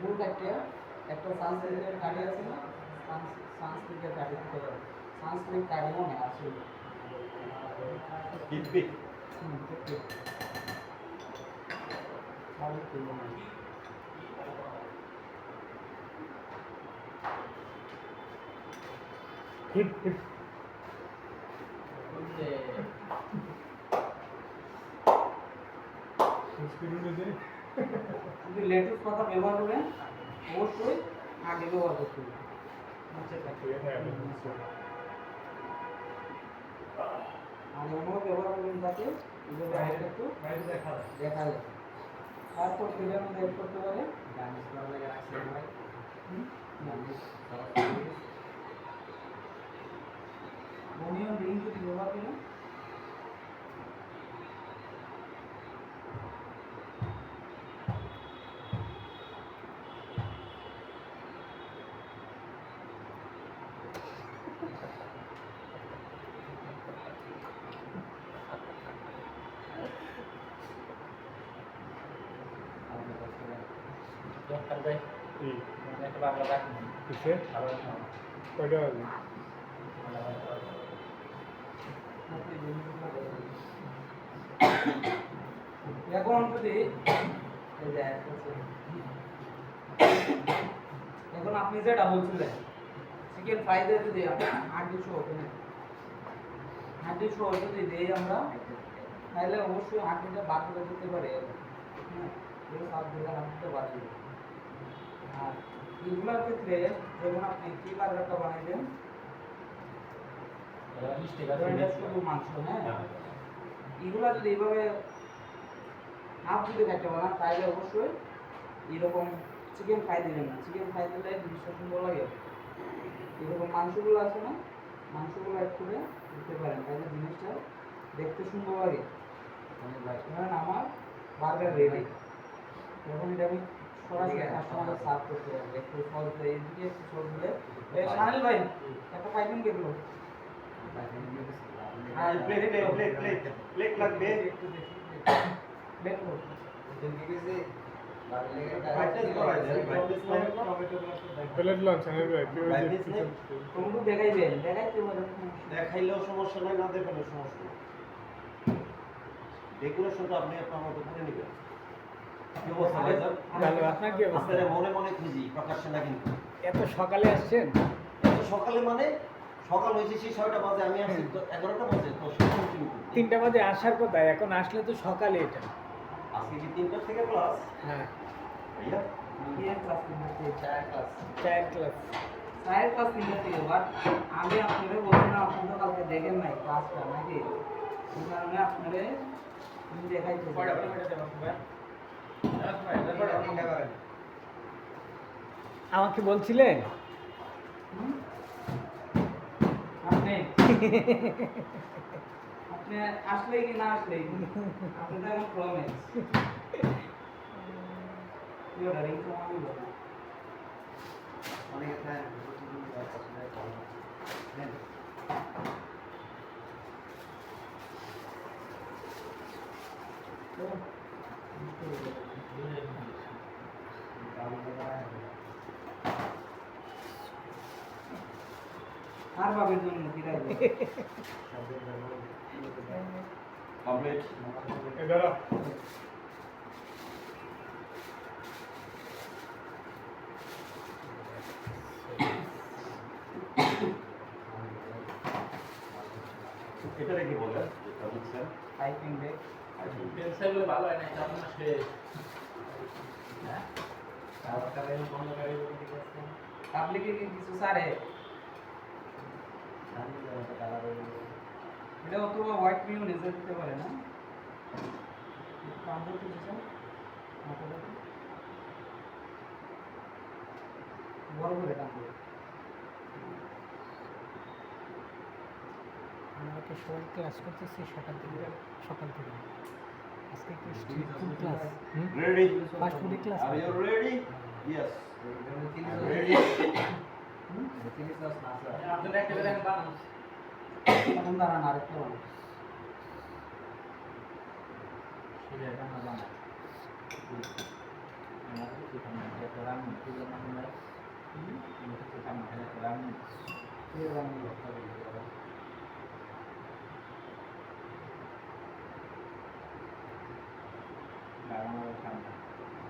ফুল কাটে একটা সানস্ক্রিনের কাটে আছে না, সানস্ক্রিনের কাটে দিতে পারে, সানস্ক্রিন কাটে মনে আছে হিটপিক ঠিক ভালো তুলো না হিট হিট যদি লেটেস্ট কথা ব্যবহার করবেন অবশ্যই আগে ব্যবহার করতে হবে আর এমন ব্যবহার করবেন যাতে এগুলো একটু দেখা যায় তারপর তেলের মধ্যে এড করতে পারে গার্নিশ করার লাগে রাখতে হয় অনিয়ন রিং যদি ব্যবহার করেন কিসে কয়টা বাজে এখন যদি এখন আপনি যেটা বলছিলেন চিকেন ফ্রাই দিয়ে যদি হাড্ডি সহ হাড্ডি সহ যদি দিই আমরা তাহলে অবশ্যই হাড্ডিটা বাদ করে দিতে পারে সব দিকে রাখতে পারবে আর এগুলোর ক্ষেত্রে যেমন আপনি কি বার্গারটা বানাইবেন শুধু মাংস হ্যাঁ এগুলা যদি এইভাবে হাফ যদি কাটতে পারেন তাহলে অবশ্যই এরকম চিকেন ফ্রাই দিবেন না, চিকেন ফ্রাই দিলে জিনিসটা সুন্দর লাগে এরকম মাংসগুলো আছে না মাংসগুলো অ্যাড করে দিতে পারেন তাহলে জিনিসটা দেখতে সুন্দর লাগে ধরেন আমার বার্গার রেডি এখন এটা আমি সরাসরি কাস্টমারকে সার্ভ করতে হবে একটু সস দিয়ে এইদিকে একটু সস দিলে সানিল ভাই একটা পাইপিং কেটলো প্লেট লাগবে একটু দেখি প্লেট করো প্লেট লঞ্চ আনে ভাই তোমরা দেখাইবেন দেখাইতে পারেন দেখাইলেও সমস্যা নাই, না দেখাইলেও সমস্যা নেই। ডেকোরেশনটা আপনি আপনার মতো করে নেবেন। কি অবস্থা ভাইজান? ভালো, আপনার কি অবস্থা? আপনারা মনে মনে খুঁজি, প্রকাশ্যে না কিন্তু। এত সকালে আসছেন? এত সকালে মানে সকাল হয়েছে সেই 6টা বাজে, আমি আসছি তো 11টা বাজে, তো সকাল শুরু করি। 3টা বাজে আসার কথা, এখন আসলে তো সকালে এটা। আজকে কি 3টা থেকে ক্লাস? হ্যাঁ, ভাইয়া কি ক্লাস নিতে চায় ক্লাস চায়ের ক্লাস। চায়ের ক্লাস নিতে বাট আমি আপনাদের বলছিলাম আপনি তো কালকে দেখেন নাই ক্লাসটা নাকি এই কারণে আপনাদের আমি দেখাইতে আমাকে বলছিলেন আপনি আপনি আসলেই কি না আসলেই আপনি তো এখন promise you are ring from আমি বল অনেক একটা আর বাবের জন্য কি রাখবে কমপ্লিট। এগারো এটা রেখে বলে যেটা বুঝছেন টাইপিং ব্যাগ পেন্সিলগুলো ভালো হয় না, এটা আপনার শেষ। হ্যাঁ, তারপর তাহলে বন্ধ করে দিতে গেছে। পাবলিকে কি কিছু সারে এটা অথবা হোয়াইট মিউনিস দিতে পারে না কামড় তো দিছেন বড় করে কামড় আমরা তো সবাই ক্লাস করতেছি সকাল থেকে আজকে কি street food class ready? Fast ফুডের class are you ready? Yes ready. আপনারা একটা করে বানান। এখন দাঁড়ান আরেকটা বানান সেটা বানান। আমাদের কি বানান? এটা রান্না। Tidak mengenai ini kita makan kerang Iya kan iya. karena